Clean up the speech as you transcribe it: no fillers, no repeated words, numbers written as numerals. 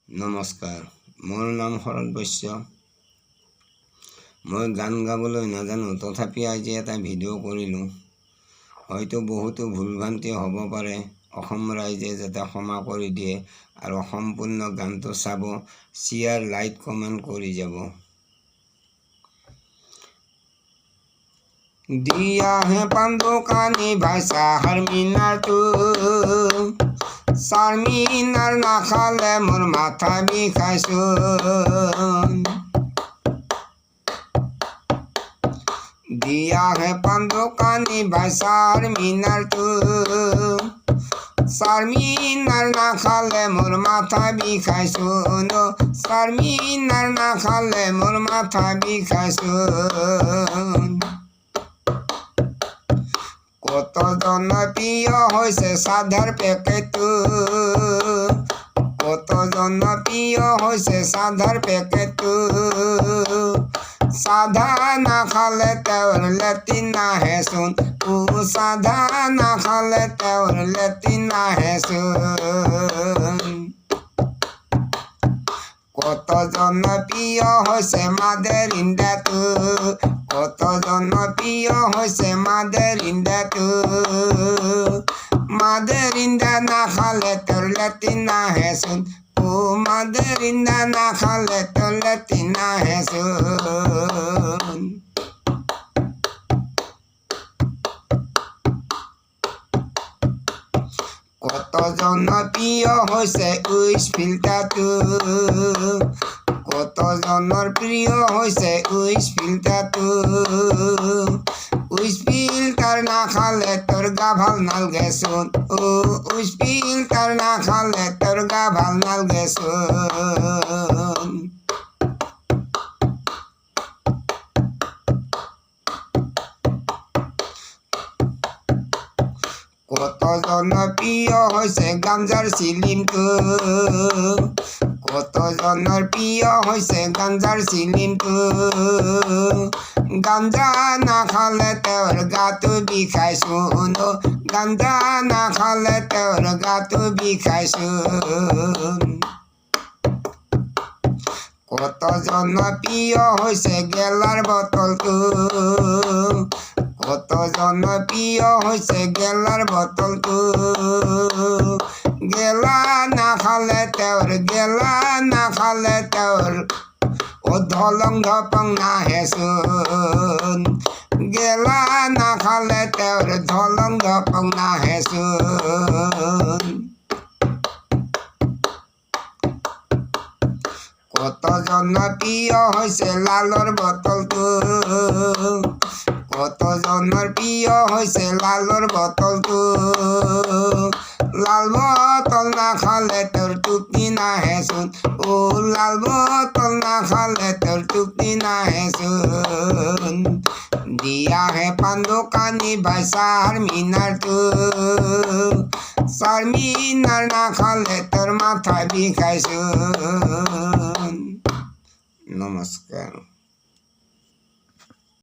নমস্কাৰ, মোৰ নাম শৰৎ বৈশ্য। মই গান গাবলৈ নাজানো, তথাপি আজি এটা ভিডিঅ' কৰিলোঁ। হয়তো বহুতো ভুলভ্ৰান্তি হ'ব পাৰে। অসম ৰাইজে যাতে ক্ষমা কৰি দিয়ে আৰু সম্পূৰ্ণ গানটো চাব, শ্বেয়াৰ, লাইক, কমেণ্ট কৰি যাব। দিয়া হে পাণ্ডুকানী ভাষা হাৰমিনাৰটো, চাৰমিনাৰ নাখালে মোৰ মাথা বিষাইচোন। দিয়া হে পাণ্ডুকানী ভাষা হাৰমিনাৰটো, চাৰমিনাৰ নাখালে মোৰ মাথা বিষাইচোন। চাৰমিনাৰ নাখালে মোৰ মাথা বিষাইচোন। কত জনপ্ৰিয় হৈছে চাধাৰ পেকেটটো, কত জনপ্ৰিয় হৈছে চাধাৰ পেকেটটো। চাধা নাখালে তেওঁৰ লেট্ৰিন নাহেচোন, চাধা নাখালে তেওঁৰ লেট্ৰিন নাহেচোন। কত জনপ্ৰিয় হৈছে মাদাৰ ইণ্ডিয়াটো, কত জনপ্ৰিয় হৈছে মাদাৰ ইণ্ডিয়াটো। মাদাৰ ইণ্ডিয়া নাখালে তোৰ লেট্ৰিন নাহেচোন, মাদাৰ ইণ্ডিয়া নাখালে তোৰ লেট্ৰিন নাহেচোন। কত জনপ্ৰিয় হৈছে উইচ ফিল্টাৰটো, কত জনপ্ৰিয় হৈছে উইচ ফিল্টাৰটো। উইচ ফিল্টাৰ নাখালে তোৰ গা ভাল নালগেচোন, উইচ ফিল্টাৰ নাখালে তোৰ গা ভাল নালগেচোন। কত জনপ্ৰিয় হৈছে গাঞ্জাৰ চিলিমটো, কত জনপ্ৰিয় হৈছে গাঞ্জাৰ চিলিমটো। গাঞ্জা নাখালে তেওঁৰ গাটো বিষাইচোন, গাঞ্জা নাখালে তেওঁৰ গাটো বিষাইচোন। কত জনপ্ৰিয় হৈছে গেলাৰ বটলটো, কত জনপ্ৰিয় হৈছে গেলাৰ বটলটো। গেলা নাখালে তেওঁৰ, গেলা নাখালে তেওঁৰ ধলং ধপং নাহেচোন। গেলা নাখালে তেওঁৰ ধলং ধপং নাহেচোন। কত জনপ্ৰিয় হৈছে লালৰ বটলটো, কত জনপ্ৰিয় হৈছে লালৰ বটলটো। লাল বটল নাখালে তোৰ টোপনি নাহেচোন, লাল বটল নাখালে তোৰ টোপনি নাহেচোন। দিয়া হে পাণ্ডুকানী ভাষা হাৰমিনাৰটো, চাৰমিনাৰ নাখালে তোৰ মাথা বিষাইচোন। নমস্কাৰ।